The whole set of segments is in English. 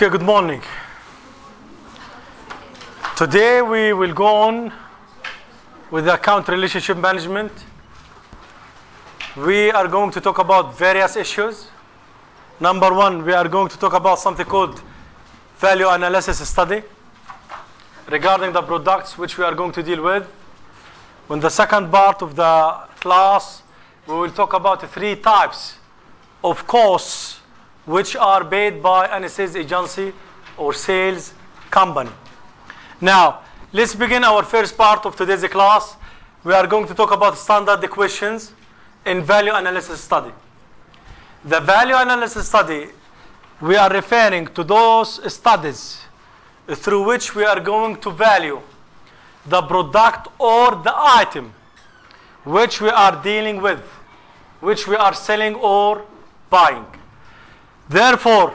Okay, good morning. Today we will go on with the account relationship management. We are going to talk about various issues. Number one, we are going to talk about something called value analysis study regarding the products which we are going to deal with. In the second part of the class, we will talk about three types of costs which are paid by any sales agency or sales company. Now, let's begin our first part of today's class. We are going to talk about standard questions in value analysis study. The value analysis study, we are referring to those studies through which we are going to value the product or the item which we are dealing with, which we are selling or buying. Therefore,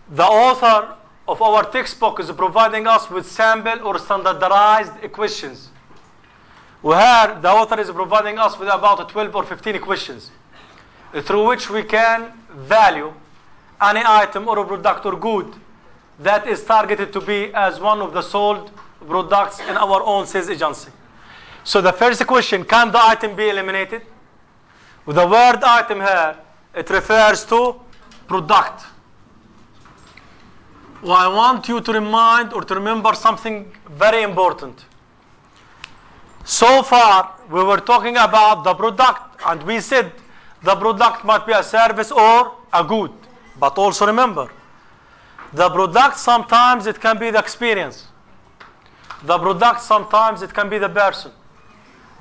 the author of our textbook is providing us with sample or standardized questions. Where the author is providing us with about 12 or 15 questions through which we can value any item or a product or good that is targeted to be as one of the sold products in our own sales agency. So the first question, can the item be eliminated? With the word item here, it refers to product. Well, I want you to remind or to remember something very important. So far, we were talking about the product, and we said the product might be a service or a good. But also remember, the product sometimes it can be the experience. The product sometimes it can be the person.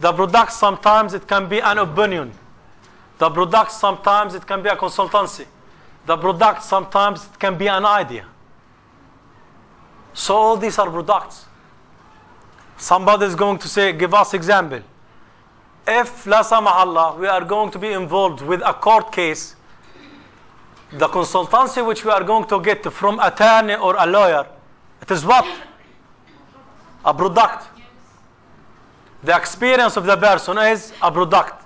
The product sometimes it can be an opinion. The product sometimes it can be a consultancy. The product sometimes it can be an idea. So all these are products. Somebody is going to say, give us example. If, la samahallah, we are going to be involved with a court case, the consultancy which we are going to get from attorney or a lawyer, it is what? A product. The experience of the person is a product.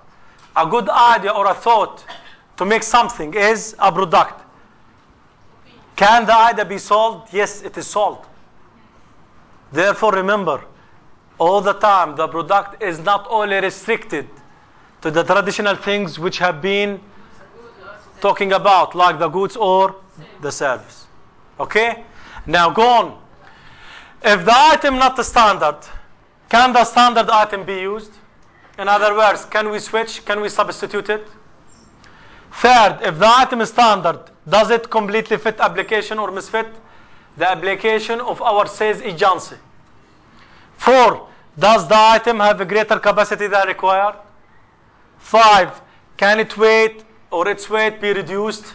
A good idea or a thought to make something is a product. Can the idea be sold? Yes, it is sold. Therefore, remember, all the time, the product is not only restricted to the traditional things which have been talking about, like the goods or the service. Okay? Now, go on. If the item not the standard, can the standard item be used? In other words, can we switch? Can we substitute it? Third, if the item is standard, does it completely fit application or misfit the application of our sales agency? 4, does the item have a greater capacity than required? 5, can it weight or its weight be reduced?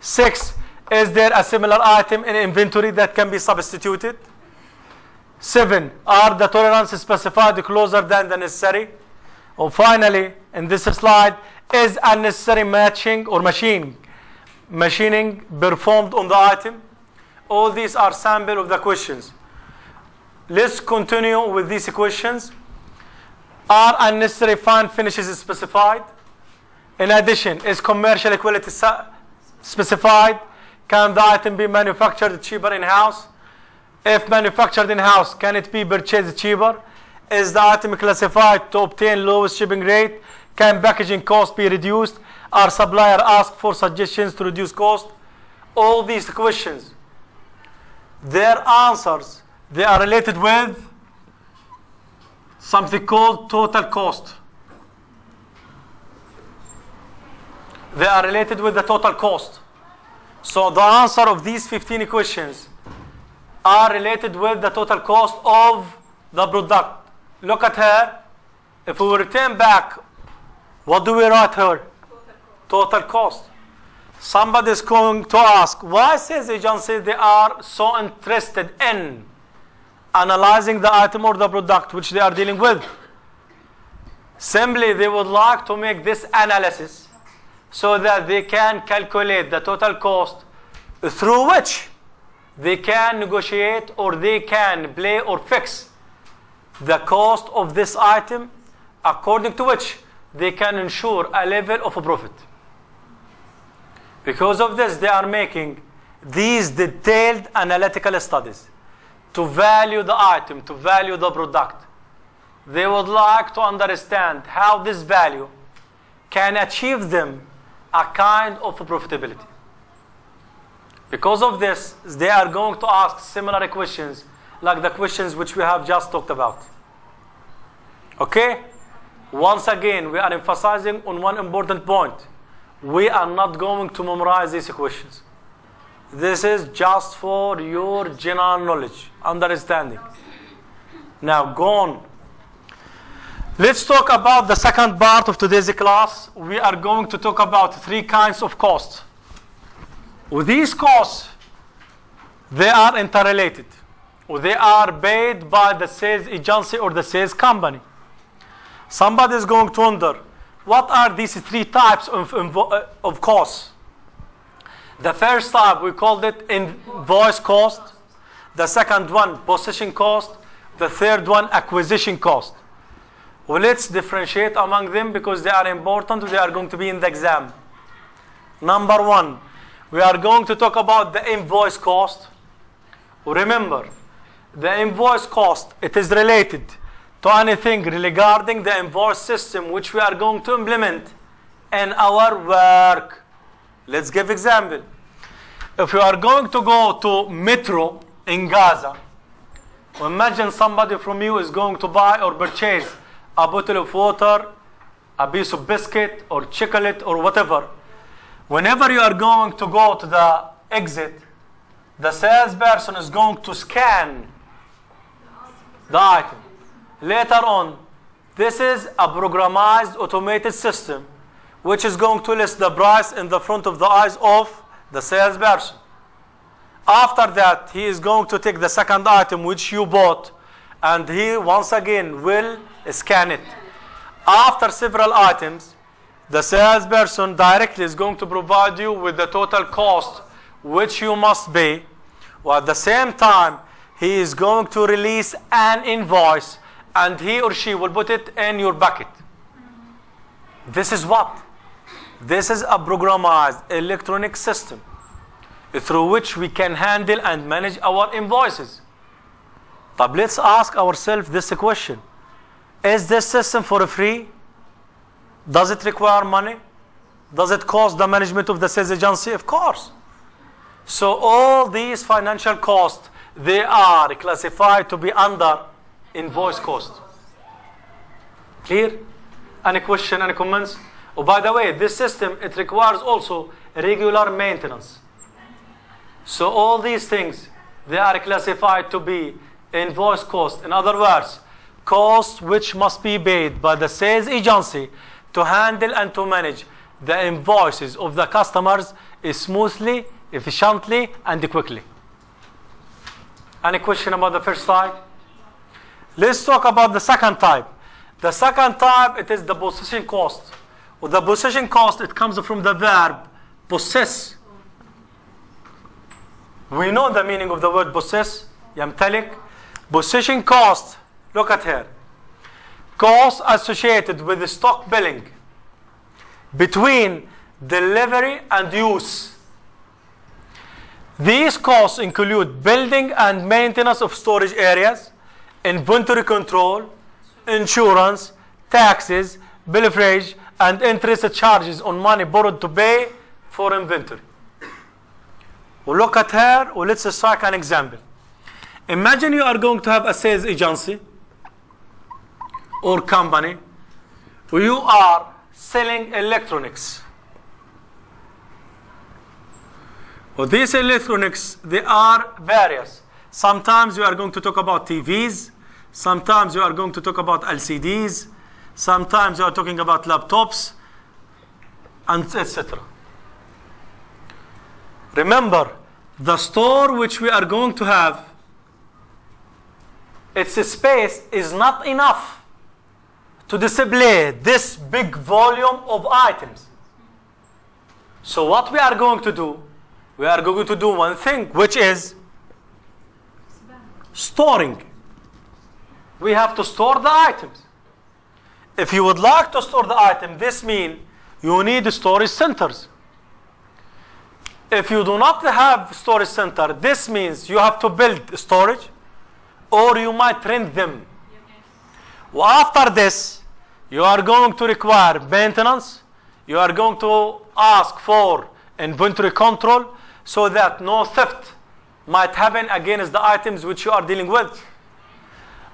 6, is there a similar item in inventory that can be substituted? 7, are the tolerances specified closer than the necessary? Or finally, in this slide, is unnecessary matching or machining performed on the item? All these are sample of the questions. Let's continue with these questions. Are unnecessary fine finishes specified? In addition, is commercial quality specified? Can the item be manufactured cheaper in-house? If manufactured in-house, can it be purchased cheaper? Is the item classified to obtain lowest shipping rate? Can packaging cost be reduced? Are suppliers asked for suggestions to reduce cost? All these questions, their answers, they are related with something called total cost. They are related with the total cost. So the answer of these 15 questions are related with the total cost of the product. Look at her. If we return back, what do we write here? Total cost. Somebody is going to ask, why sales agencies they are so interested in analyzing the item or the product which they are dealing with? Simply, they would like to make this analysis so that they can calculate the total cost through which they can negotiate or they can play or fix the cost of this item, according to which they can ensure a level of profit. Because of this, they are making these detailed analytical studies to value the item, to value the product. They would like to understand how this value can achieve them a kind of profitability. Because of this, they are going to ask similar questions like the questions which we have just talked about. Okay? Once again, we are emphasizing on one important point. We are not going to memorize these questions. This is just for your general knowledge, understanding. Now, go on. Let's talk about the second part of today's class. We are going to talk about 3 kinds of costs. With these costs, they are interrelated. Or they are paid by the sales agency or the sales company. Somebody is going to wonder, what are these 3 types of costs? The first type, we called it invoice cost. The second one, possession cost. The third one, acquisition cost. Well, let's differentiate among them because they are important. They are going to be in the exam. Number 1, we are going to talk about the invoice cost. Remember, the invoice cost, it is related to anything regarding the invoice system which we are going to implement in our work. Let's give example. If you are going to go to Metro in Gaza, imagine somebody from you is going to buy or purchase a bottle of water, a piece of biscuit or chocolate or whatever. Whenever you are going to go to the exit, the salesperson is going to scan the item. Later on, this is a programmed automated system which is going to list the price in the front of the eyes of the salesperson. After that, he is going to take the second item which you bought and he once again will scan it. After several items, the salesperson directly is going to provide you with the total cost which you must pay. While at the same time, he is going to release an invoice and he or she will put it in your bucket. This is what? This is a programmed electronic system through which we can handle and manage our invoices. But let's ask ourselves this question. Is this system for free? Does it require money? Does it cost the management of the sales agency? Of course. So all these financial costs, they are classified to be under invoice cost. Clear? Any question, any comments? Oh, by the way, this system, it requires also regular maintenance. So all these things, they are classified to be invoice cost. In other words, costs which must be paid by the sales agency to handle and to manage the invoices of the customers smoothly, efficiently, and quickly. Any question about the first type? Let's talk about the second type. The second type, it is the possession cost. Well, the possession cost, it comes from the verb possess. We know the meaning of the word possess. يمتلك. Possession cost, look at here. Costs associated with the stock billing between delivery and use. These costs include building and maintenance of storage areas, inventory control, insurance, taxes, bill of wage, and interest charges on money borrowed to pay for inventory. We'll look at here, or let's strike an example. Imagine you are going to have a sales agency or company where you are selling electronics. Well, these electronics, they are various. Sometimes you are going to talk about TVs. Sometimes you are going to talk about LCDs. Sometimes you are talking about laptops, and etc. Remember, the store which we are going to have, its space is not enough to display this big volume of items. So what we are going to do, we are going to do one thing, which is storing. We have to store the items. If you would like to store the item, this means you need storage centers. If you do not have storage center, this means you have to build storage or you might rent them. Well, after this, you are going to require maintenance. You are going to ask for inventory control so that no theft might happen against the items which you are dealing with.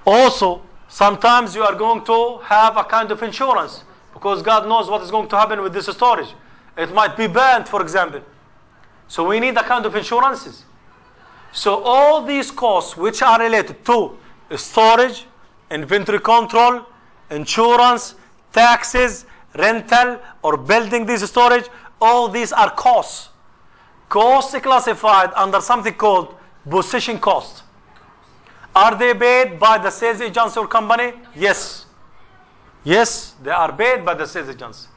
Also, sometimes you are going to have a kind of insurance because God knows what is going to happen with this storage. It might be banned, for example. So we need a kind of insurances. So all these costs which are related to storage, inventory control, insurance, taxes, rental, or building this storage, all these are costs. Costs classified under something called position cost. Are they paid by the sales agency or company? Yes. Yes, they are paid by the sales agency.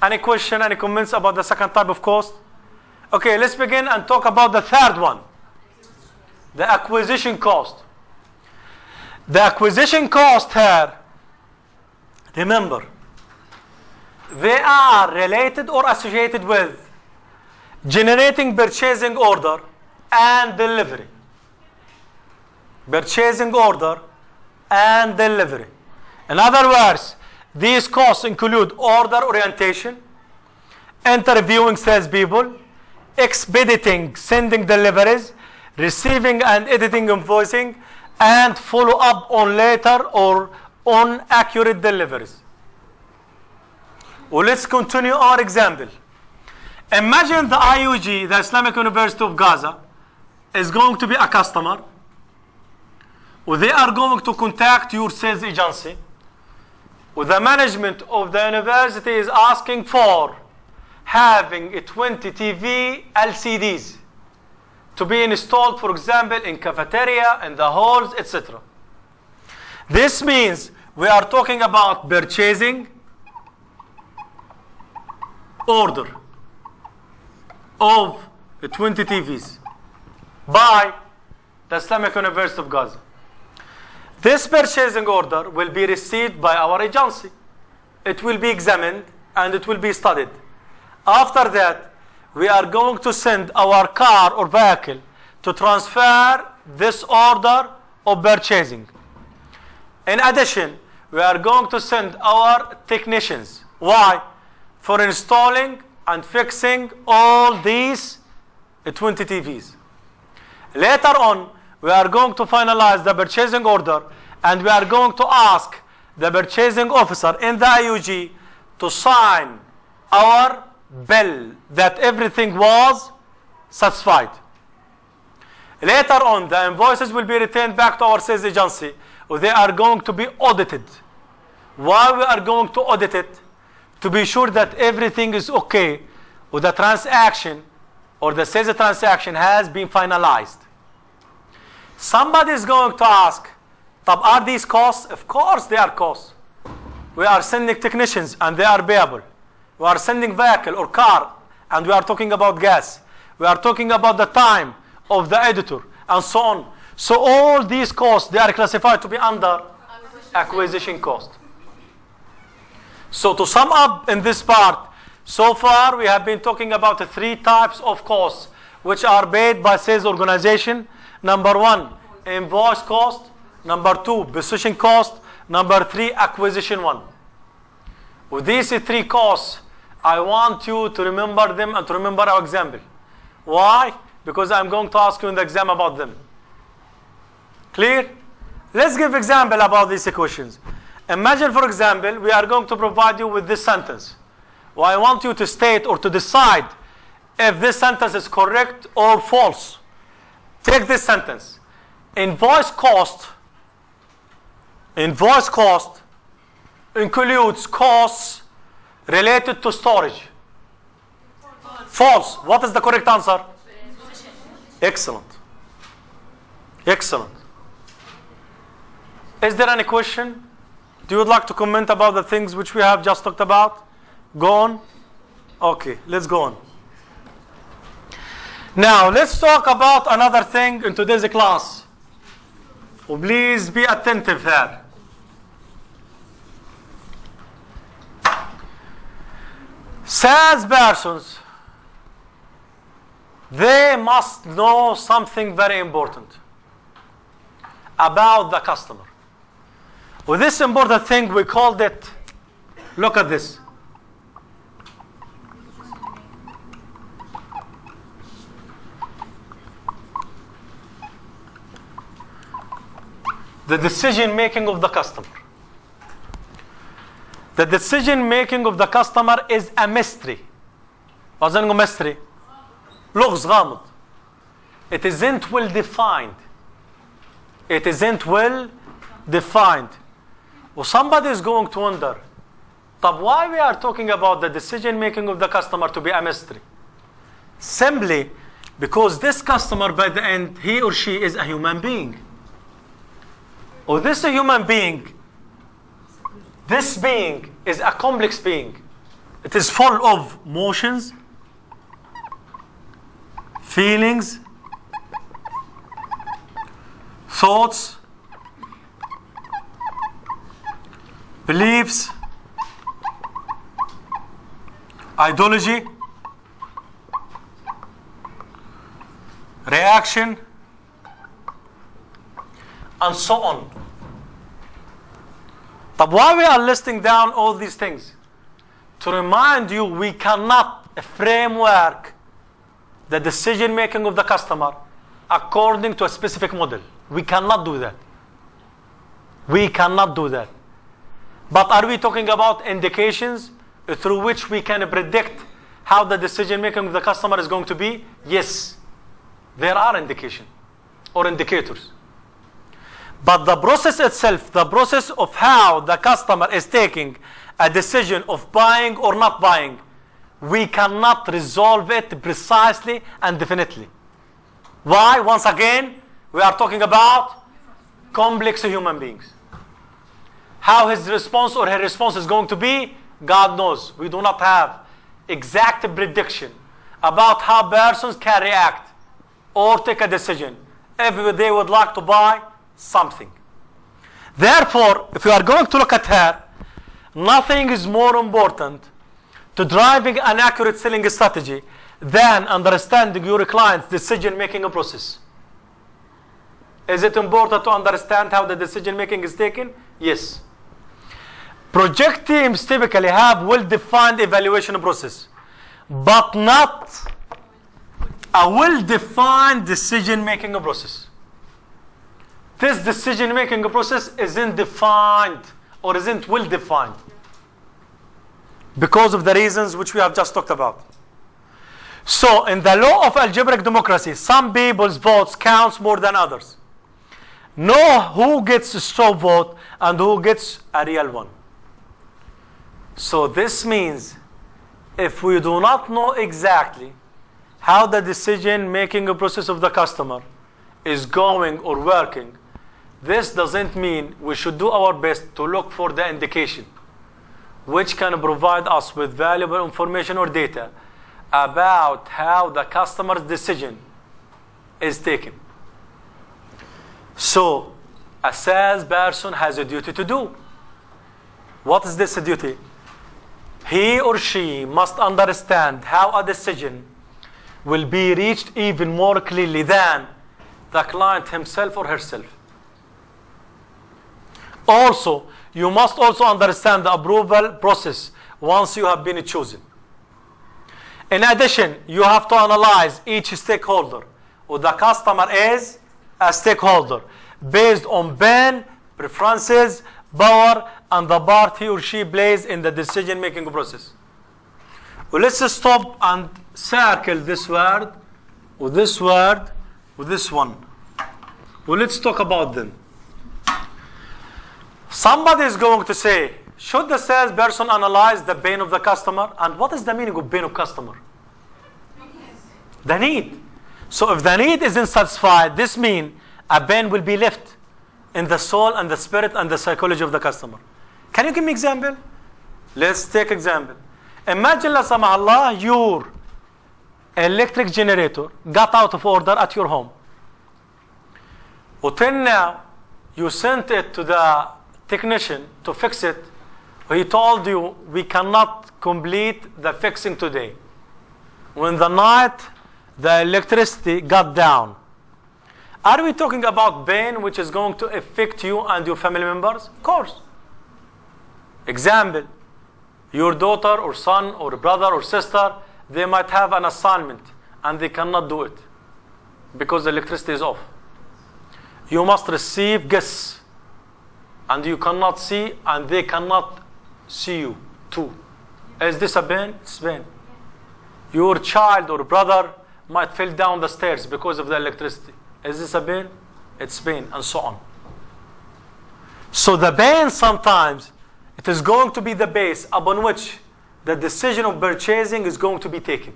Any question, any comments about the second type of cost? Okay, let's begin and talk about the third one. The acquisition cost. The acquisition cost here, remember, they are related or associated with generating purchasing order and delivery. Purchasing order and delivery. In other words, these costs include order orientation, interviewing salespeople, expediting, sending deliveries, receiving and editing invoicing, and follow up on later or on accurate deliveries. Well, let's continue our example. Imagine the IUG, the Islamic University of Gaza, is going to be a customer. Well, they are going to contact your sales agency. Well, the management of the university is asking for having 20 TV LCDs to be installed, for example, in cafeteria, in the halls, etc. This means we are talking about purchasing order of 20 TVs by the Islamic University of Gaza. This purchasing order will be received by our agency. It will be examined and it will be studied. After that, we are going to send our car or vehicle to transfer this order of purchasing. In addition, we are going to send our technicians. Why? For installing and fixing all these 20 TVs. Later on, we are going to finalize the purchasing order and we are going to ask the purchasing officer in the IUG to sign our bill that everything was satisfied. Later on, the invoices will be returned back to our sales agency. They are going to be audited. Why we are going to audit it? To be sure that everything is okay with the transaction or the sales transaction has been finalized. Somebody is going to ask, are these costs? Of course they are costs. We are sending technicians and they are payable. We are sending vehicle or car and we are talking about gas. We are talking about the time of the editor and so on. So all these costs, they are classified to be under acquisition cost. So to sum up in this part, so far we have been talking about the three types of costs which are paid by sales organization. Number one, invoice cost. Number two, position cost. Number three, acquisition one. With these three costs, I want you to remember them and to remember our example. Why? Because I'm going to ask you in the exam about them. Clear? Let's give example about these equations. Imagine, for example, we are going to provide you with this sentence. Well, I want you to state or to decide if this sentence is correct or false. Take this sentence. Invoice cost includes costs related to storage. False. What is the correct answer? Excellent. Excellent. Is there any question? Do you would like to comment about the things which we have just talked about? Go on. Okay, let's go on. Now, let's talk about another thing in today's class. Oh, please be attentive there. Salespersons they must know something very important about the customer. With this important thing, we called it, look at this. The decision making of the customer. The decision making of the customer is a mystery. What's a mystery? لغز غامض. It isn't well defined. It isn't well defined. Well, somebody is going to wonder, طب why we are talking about the decision making of the customer to be a mystery? Simply because this customer, by the end, he or she is a human being. Or this human being, this being is a complex being. It is full of emotions, feelings, thoughts, beliefs, ideology, reaction, and so on. But why we are listing down all these things? To remind you, we cannot framework the decision making of the customer according to a specific model. We cannot do that. We cannot do that. But are we talking about indications through which we can predict how the decision making of the customer is going to be? Yes, there are indications or indicators. But the process itself, the process of how the customer is taking a decision of buying or not buying, we cannot resolve it precisely and definitely. Why? Once again, we are talking about complex human beings. How his response or her response is going to be, God knows. We do not have exact prediction about how persons can react or take a decision if they would like to buy something. Therefore, if you are going to look at her, nothing is more important to driving an accurate selling strategy than understanding your client's decision-making process. Is it important to understand how the decision-making is taken? Yes. Project teams typically have well-defined evaluation process, but not a well-defined decision-making process. This decision-making process isn't defined or isn't well-defined because of the reasons which we have just talked about. So, in the law of algebraic democracy, some people's votes counts more than others. Know who gets a straw vote and who gets a real one. So this means if we do not know exactly how the decision-making process of the customer is going or working, this doesn't mean we should do our best to look for the indication which can provide us with valuable information or data about how the customer's decision is taken. So, a salesperson has a duty to do. What is this duty? He or she must understand how a decision will be reached even more clearly than the client himself or herself. Also, you must also understand the approval process once you have been chosen. In addition, you have to analyze each stakeholder, or the customer is a stakeholder, based on pain, preferences, power, and the part he or she plays in the decision-making process. Well, let's stop and circle this word, with this word, with this one. Well, let's talk about them. Somebody is going to say, should the salesperson analyze the pain of the customer? And what is the meaning of pain of customer? The need. So if the need isn't satisfied, this means a pain will be left in the soul and the spirit and the psychology of the customer. Can you give me example? Let's take example. Imagine, la samah Allah, your electric generator got out of order at your home. Until now, you sent it to the technician to fix it. He told you, we cannot complete the fixing today. When the night the electricity got down. Are we talking about pain which is going to affect you and your family members? Of course. Example, your daughter or son or brother or sister, they might have an assignment and they cannot do it because the electricity is off. You must receive guests and you cannot see and they cannot see you too. Is this a pain? It's pain. Your child or brother might fall down the stairs because of the electricity. Is this a pain? It's pain, and so on. So the pain sometimes, it is going to be the base upon which the decision of purchasing is going to be taken.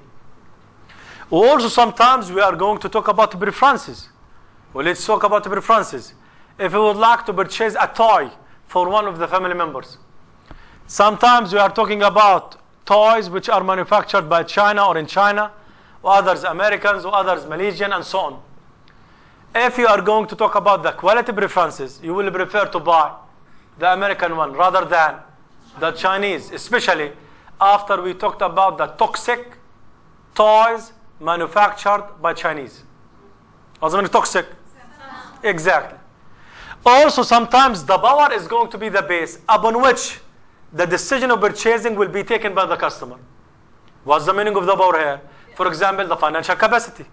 Also sometimes we are going to talk about preferences. Well, let's talk about preferences. If you would like to purchase a toy for one of the family members, sometimes we are talking about toys which are manufactured by China or in China, or others Americans, or others Malaysian, and so on. If you are going to talk about the quality preferences, you will prefer to buy the American one rather than the Chinese, especially after we talked about the toxic toys manufactured by Chinese. What's the toxic? Exactly. Also, sometimes the power is going to be the base upon which the decision of purchasing will be taken by the customer. What's the meaning of the power here? For example, the financial capacity.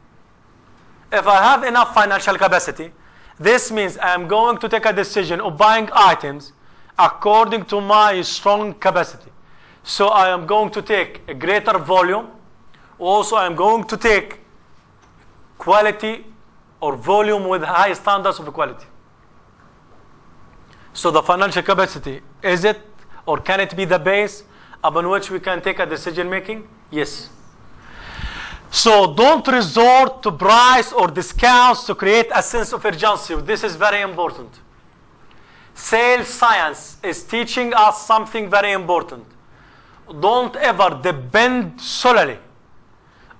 If I have enough financial capacity, this means I am going to take a decision of buying items according to my strong capacity. So I am going to take a greater volume. Also, I am going to take quality or volume with high standards of quality. So the financial capacity, is it or can it be the base upon which we can take a decision making? Yes. So don't resort to price or discounts to create a sense of urgency. This is very important. Sales science is teaching us something very important. Don't ever depend solely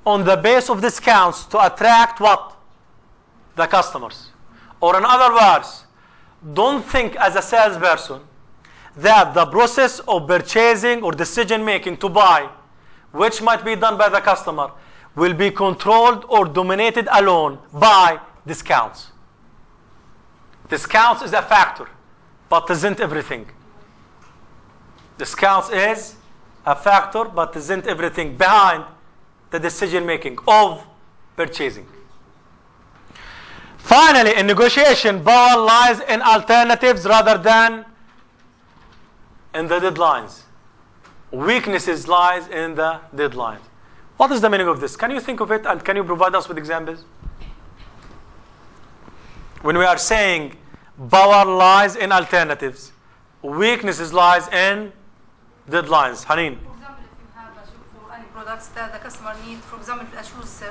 on the base of discounts to attract what? The customers. Or in other words, don't think as a salesperson that the process of purchasing or decision making to buy, which might be done by the customer, will be controlled or dominated alone by discounts. Discounts is a factor, but isn't everything. Discounts is a factor, but isn't everything behind the decision making of purchasing. Finally, in negotiation, power lies in alternatives rather than in the deadlines. Weaknesses lies in the deadlines. What is the meaning of this? Can you think of it and can you provide us with examples? When we are saying power lies in alternatives, weaknesses lies in deadlines. Haneen. For example, if you have a shop for any products that the customer need, for example, a shoes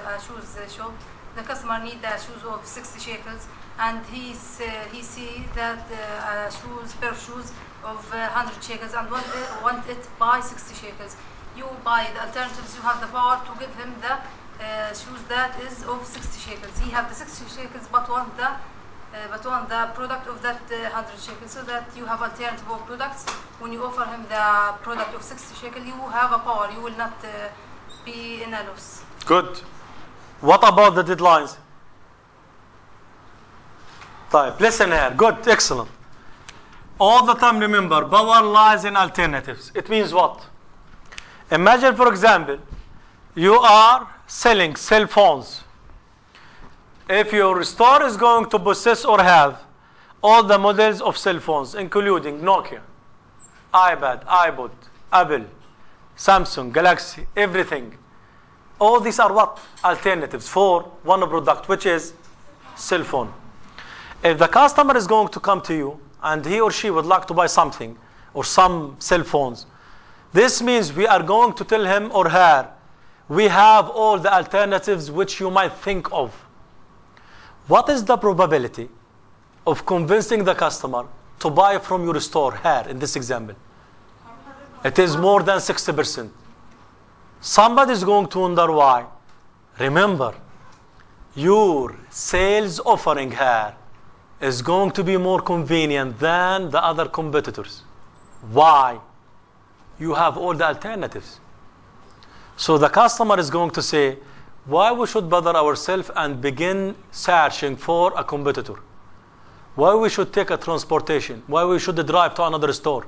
shop, the customer need the shoes of 60 shekels, and he see that pair of shoes of 100 shekels and want it by 60 shekels. You buy the alternatives, you have the power to give him the shoes that is of 60 shekels. He have the 60 shekels but want the product of that 100 shekels, so that you have alternative of products. When you offer him the product of 60 shekels, you have a power. You will not be in a loss. Good. What about the deadlines? طيب, listen here. Good, excellent. All the time remember, power lies in alternatives. It means what? Imagine, for example, you are selling cell phones. If your store is going to possess or have all the models of cell phones, including Nokia, iPad, iPod, Apple, Samsung, Galaxy, everything, all these are what? Alternatives for one product, which is cell phone. If the customer is going to come to you and he or she would like to buy something or some cell phones, this means we are going to tell him or her, we have all the alternatives which you might think of. What is the probability of convincing the customer to buy from your store here in this example? It is more than 60%. Somebody is going to wonder why. Remember, your sales offering here is going to be more convenient than the other competitors. Why? You have all the alternatives. So the customer is going to say, Why we should bother ourselves and begin searching for a competitor? Why we should take a transportation? Why we should drive to another store?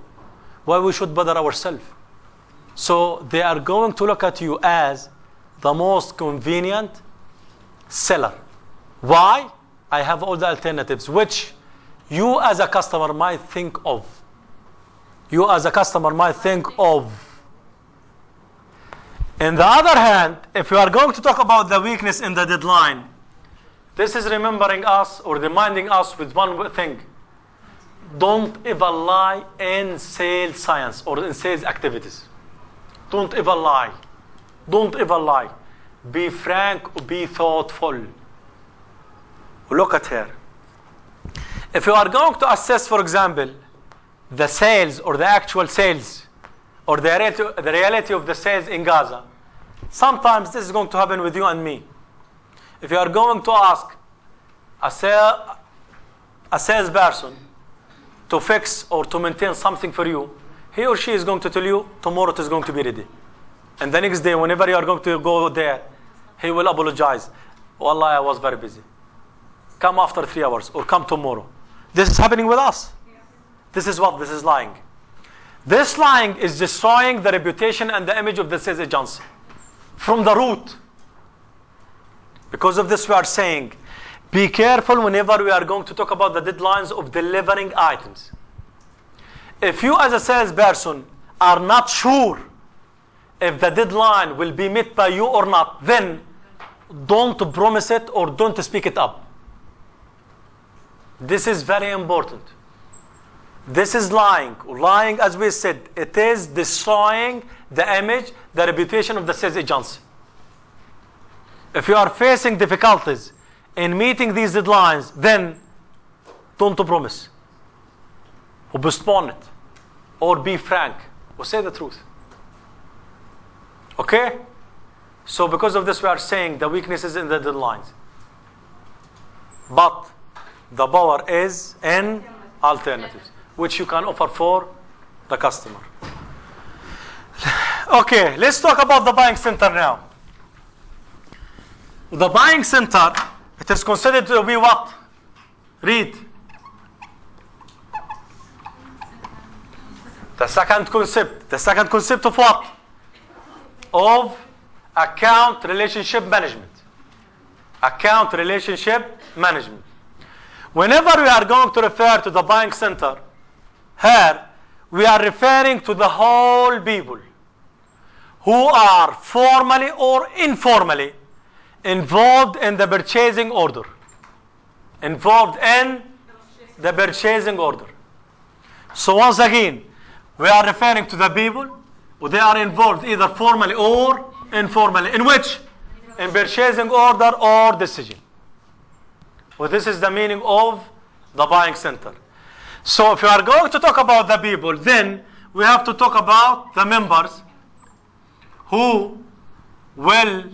Why we should bother ourselves? So they are going to look at you as the most convenient seller. Why? I have all the alternatives which you as a customer might think of. You as a customer might think of. On the other hand, if you are going to talk about the weakness in the deadline, this is remembering us or reminding us with one thing. Don't ever lie in sales science or in sales activities. Don't ever lie. Don't ever lie. Be frank, be thoughtful. Look at here. If you are going to assess, for example, the sales or the actual sales or the reality of the sales in Gaza, sometimes this is going to happen with you and me. If you are going to ask a salesperson to fix or to maintain something for you, he or she is going to tell you tomorrow it is going to be ready. And the next day, whenever you are going to go there, he will apologize. Wallah, I was very busy. Come after 3 hours or come tomorrow. This is happening with us. This is what? This is lying. This lying is destroying the reputation and the image of the sales agency from the root. Because of this, we are saying, be careful whenever we are going to talk about the deadlines of delivering items. If you as a salesperson are not sure if the deadline will be met by you or not, then don't promise it or don't speak it up. This is very important. This is lying. Lying, as we said, it is destroying the image, the reputation of the sales agency. If you are facing difficulties in meeting these deadlines, then don't promise. Or postpone it. Or be frank. Or say the truth. Okay? So because of this, we are saying the weaknesses in the deadlines. But the power is in alternatives, which you can offer for the customer. Okay, let's talk about the buying center now. The buying center, it is considered to be what? Read. The second concept. The second concept of what? Of account relationship management. Account relationship management. Whenever we are going to refer to the buying center, here we are referring to the whole people who are formally or informally involved in the purchasing order. Involved in the purchasing order. So once again, we are referring to the people who they are involved either formally or informally. In which? In purchasing order or decision. Well, this is the meaning of the buying center. So if you are going to talk about the people, then we have to talk about the members who will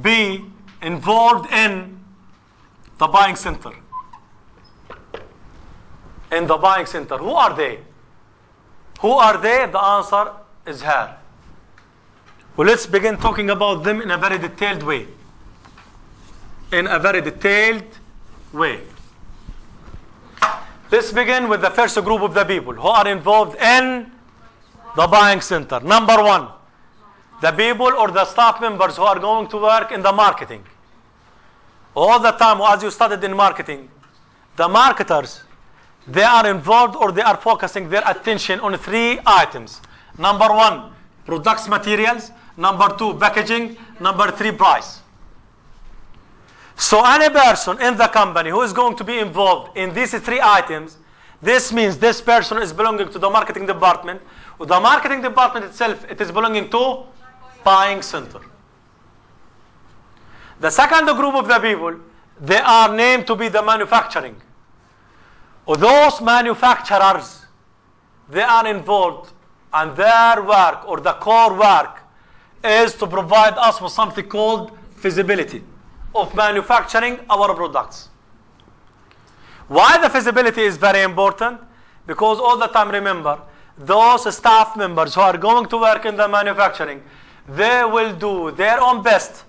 be involved in the buying center. In the buying center. Who are they? Who are they? The answer is here. Well, let's begin talking about them in a very detailed way. In a very detailed way. Let's begin with the first group of the people who are involved in the buying center. Number one, the people or the staff members who are going to work in the marketing. All the time, as you studied in marketing, the marketers, they are involved or they are focusing their attention on 3 items. Number 1, products, materials. Number 2, packaging. Number 3, price. So any person in the company who is going to be involved in these 3 items, this means this person is belonging to the marketing department. The marketing department itself, it is belonging to buying center. The second group of the people, they are named to be the manufacturing. Those manufacturers, they are involved, and their work or the core work is to provide us with something called feasibility of manufacturing our products. Why the feasibility is very important? Because all the time, remember, those staff members who are going to work in the manufacturing, they will do their own best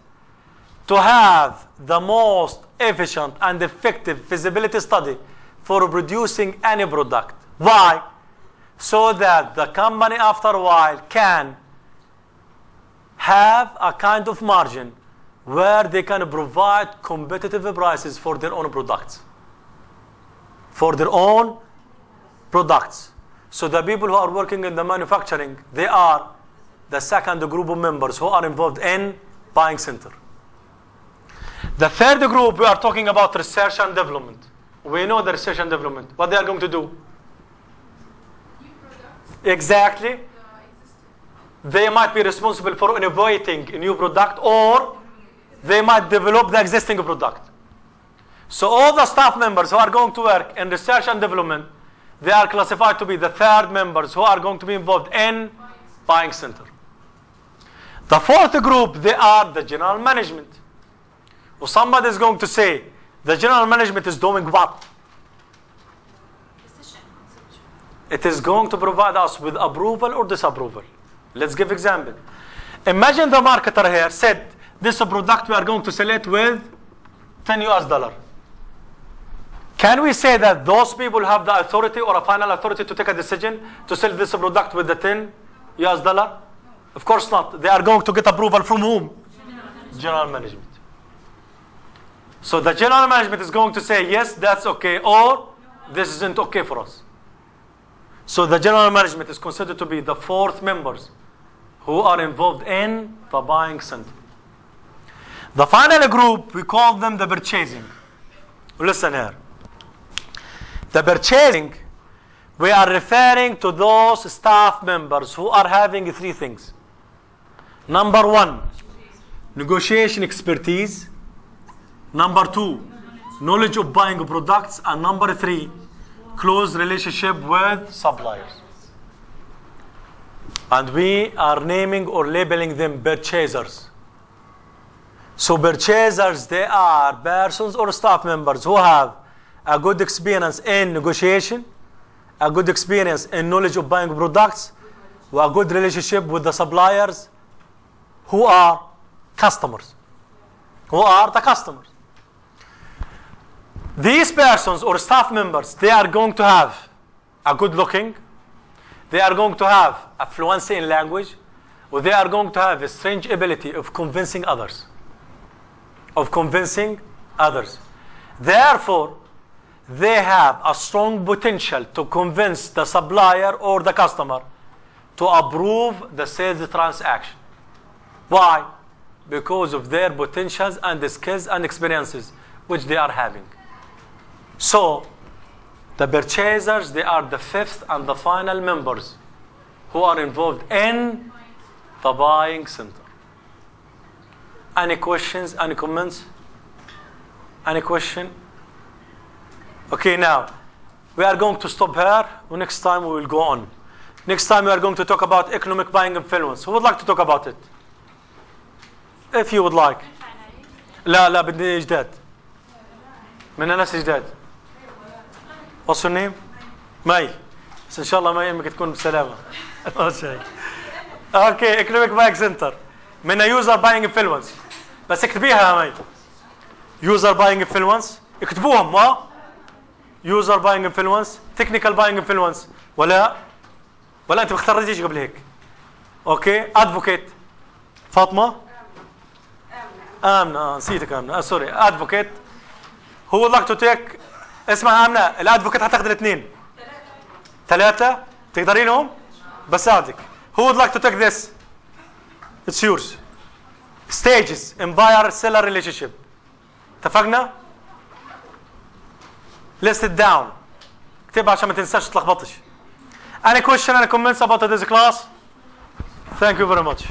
to have the most efficient and effective feasibility study for producing any product. Why? So that the company after a while can have a kind of margin where they can provide competitive prices for their own products. For their own products. So the people who are working in the manufacturing, they are the second group of members who are involved in buying center. The third group, we are talking about research and development. We know the research and development. What they are going to do? Exactly. They might be responsible for innovating a new product, or they might develop the existing product. So all the staff members who are going to work in research and development, they are classified to be the third members who are going to be involved in buying center. The fourth group, they are the general management. Well, somebody is going to say, the general management is doing what? It is going to provide us with approval or disapproval. Let's give example. Imagine the marketer here said, this product we are going to sell it with $10. Can we say that those people have the authority or a final authority to take a decision to sell this product with the $10? Of course not. They are going to get approval from whom? General management. So the general management is going to say, yes, that's okay, or this isn't okay for us. So the general management is considered to be the fourth members who are involved in the buying center. The final group, we call them the purchasing. Listen here. The purchasing, we are referring to those staff members who are having three things. Number one, negotiation expertise. Number two, knowledge of buying products. And number three, close relationship with suppliers. And we are naming or labeling them purchasers. So purchasers, they are persons or staff members who have a good experience in negotiation, a good experience in knowledge of buying products, or a good relationship with the suppliers, who are customers. Who are the customers. These persons or staff members, they are going to have a good looking, they are going to have a fluency in language, or they are going to have a strange ability of convincing others. Therefore, they have a strong potential to convince the supplier or the customer to approve the sales transaction. Why? Because of their potentials and the skills and experiences which they are having. So, the purchasers, they are the fifth and the final members who are involved in the buying center. Any questions? Any comments? Any question? Okay, now, we are going to stop here. Next time we will go on. Next time we are going to talk about economic buying influence. Who would like to talk about it? If you would like. لا بدي جداد. من ناس جداد. What's your name? ماي. بس إن شاء الله ماي أمك تكون بسلامة. Okay, economic buying center. من user buying influence. بس اكتبيها يا ماي. user buying influence. اكتبوهم ما. user buying influence. technical buying influence. ولا أنت بختاريش قبل هيك. Okay, advocate. فاطمة. آمنة نسيتك آمنة سوري advocate. Who would like to take اسمها آمنة الادفوكيت هتاخد الاثنين ثلاثة تقدرينهم بساعدك. Who would like to take this? It's yours. Stages in buyer seller relationship. اتفقنا؟ List it down. اكتبها عشان ما تنساش تلخبطش. Any question, any comments about this class? Thank you very much.